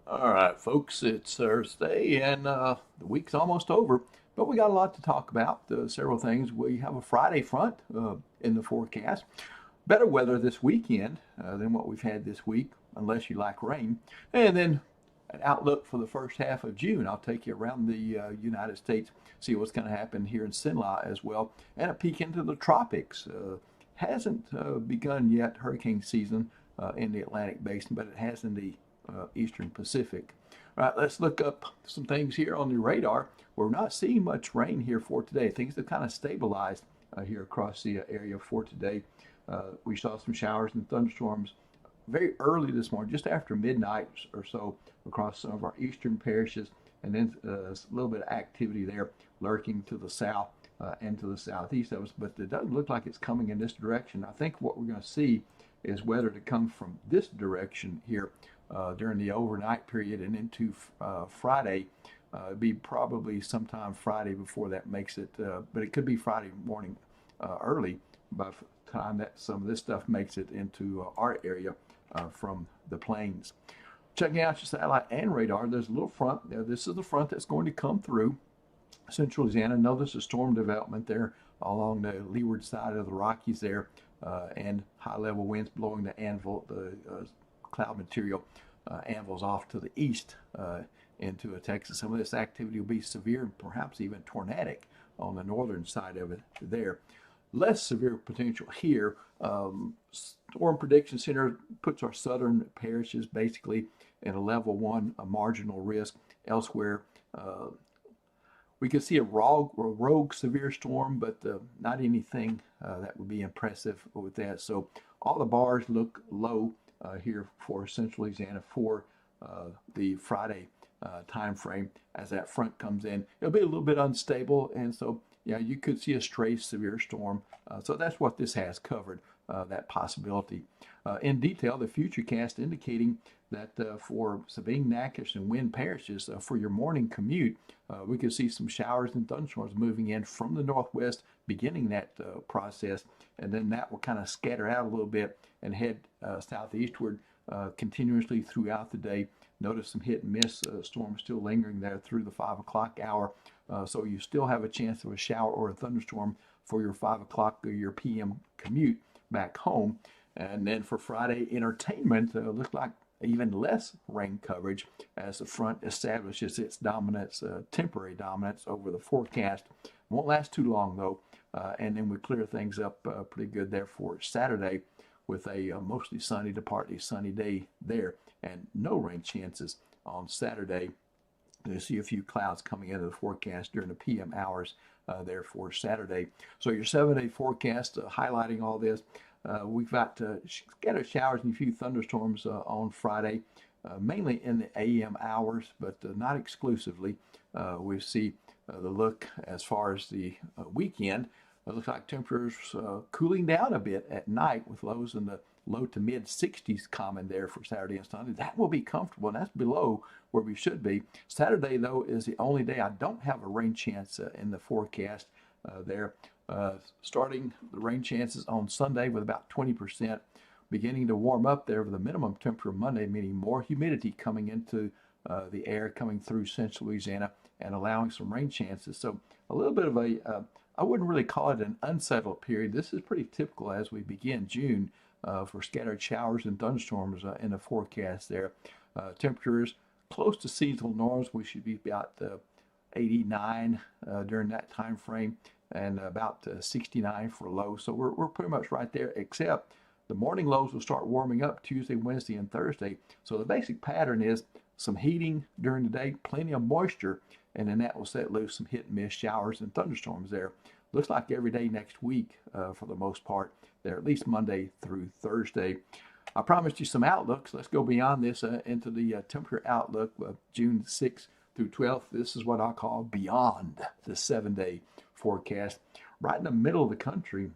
All right, folks, it's Thursday and the week's almost over, but we got a lot to talk about. Several things. We have a Friday front in the forecast. Better weather this weekend than what we've had this week, unless you like rain. And then an outlook for the first half of June. I'll take you around the United States, see what's going to happen here in Sinla as well, and a peek into the tropics. Hasn't begun yet hurricane season in the Atlantic basin, but it has in the Eastern Pacific. All right, let's look up some things here on the radar. We're not seeing much rain here for today. Things have kind of stabilized here across the area for today. We saw some showers and thunderstorms very early this morning, just after midnight or so, across some of our eastern parishes, and then a little bit of activity there lurking to the south and to the southeast of us. But it doesn't look like it's coming in this direction. I think what we're going to see is weather to come from this direction here during the overnight period and into Friday. It'd be probably sometime Friday before that makes it, but it could be Friday morning early by the time that some of this stuff makes it into our area from the plains. Checking out your satellite and radar, there's a little front. This is the front that's going to come through central Louisiana. Notice a storm development there along the leeward side of the Rockies there, and high level winds blowing the cloud material anvils off to the east into Texas. Some of this activity will be severe and perhaps even tornadic on the northern side of it there. Less severe potential here. Storm Prediction Center puts our southern parishes basically in a level 1, a marginal risk. Elsewhere, we could see a rogue severe storm, but not anything that would be impressive with that. So all the bars look low here for Central Louisiana for the Friday time frame as that front comes in. It'll be a little bit unstable, and so yeah, you could see a stray severe storm. So that's what this has covered, that possibility. In detail, the futurecast indicating that for Sabine, Natchitoches, and Wynn parishes, for your morning commute, we could see some showers and thunderstorms moving in from the northwest, beginning that process, and then that will kind of scatter out a little bit and head southeastward continuously throughout the day. Notice some hit and miss storms still lingering there through the 5 o'clock hour. So you still have a chance of a shower or a thunderstorm for your 5 o'clock or your PM commute back home. And then for Friday entertainment, looks like even less rain coverage as the front establishes its dominance, temporary dominance over the forecast. Won't last too long though, and then we clear things up pretty good there for Saturday with a mostly sunny to partly sunny day there, and no rain chances on Saturday. You see a few clouds coming into the forecast during the PM hours there for Saturday. So your 7-day forecast highlighting all this. We've got scattered showers and a few thunderstorms on Friday, mainly in the AM hours, but not exclusively. We see the look as far as the weekend. It looks like temperatures cooling down a bit at night with lows in the low to mid 60s common there for Saturday and Sunday. That will be comfortable, and that's below where we should be. Saturday, though, is the only day I don't have a rain chance in the forecast there. Starting the rain chances on Sunday with about 20%, beginning to warm up there with a minimum temperature Monday, meaning more humidity coming into the air coming through central Louisiana and allowing some rain chances. So a little bit of a I wouldn't really call it an unsettled period. This is pretty typical as we begin June for scattered showers and thunderstorms in the forecast there. Temperatures close to seasonal norms. We should be about 89 during that time frame, and about 69 for low. So we're pretty much right there, except the morning lows will start warming up Tuesday, Wednesday, and Thursday. So the basic pattern is some heating during the day, plenty of moisture, and then that will set loose some hit and miss showers and thunderstorms there. Looks like every day next week for the most part there, at least Monday through Thursday. I promised you some outlooks. Let's go beyond this into the temperature outlook of June 6th through 12th. This is what I call beyond the 7-day forecast. Right in the middle of the country,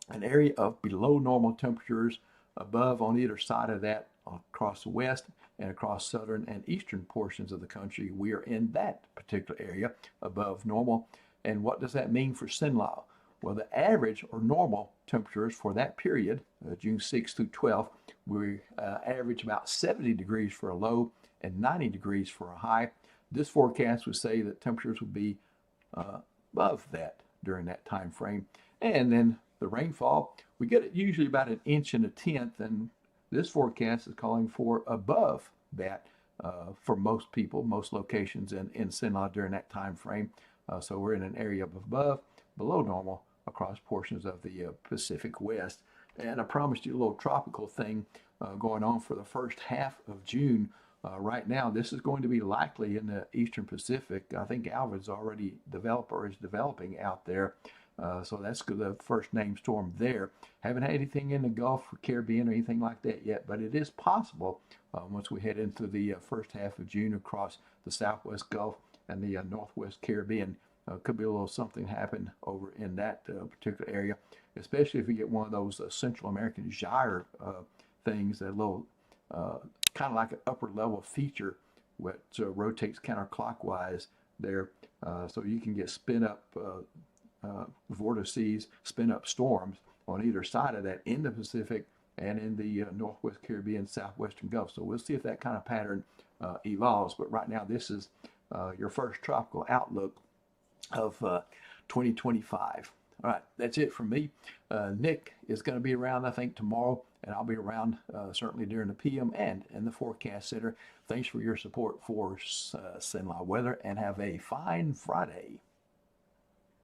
an area of below normal temperatures, above on either side of that across the west and across southern and eastern portions of the country. We are in that particular area above normal. And what does that mean for Sinlow? Well, the average or normal temperatures for that period, June 6th through 12th, we average about 70 degrees for a low and 90 degrees for a high. This forecast would say that temperatures would be above that during that time frame. And then the rainfall, we get it usually about 1 1/10 inch, and this forecast is calling for above that for most people, most locations in Cenla during that time frame. So we're in an area of above, below normal across portions of the Pacific West. And I promised you a little tropical thing going on for the first half of June. Right now, this is going to be likely in the Eastern Pacific. I think Alva's already developed or is developing out there. So that's the first named storm there. Haven't had anything in the Gulf or Caribbean or anything like that yet, but it is possible once we head into the first half of June across the Southwest Gulf and the Northwest Caribbean. Could be a little something happen over in that particular area, especially if you get one of those Central American gyre things, that little kind of like an upper level feature which rotates counterclockwise there, so you can get spin up vortices, spin up storms on either side of that in the Pacific and in the Northwest Caribbean, Southwestern Gulf. So we'll see if that kind of pattern evolves. But right now, this is your first tropical outlook of 2025. All right, that's it from me. Nick is going to be around, I think, tomorrow, and I'll be around certainly during the PM and in the Forecast Center. Thanks for your support for Cenla Weather, and have a fine Friday.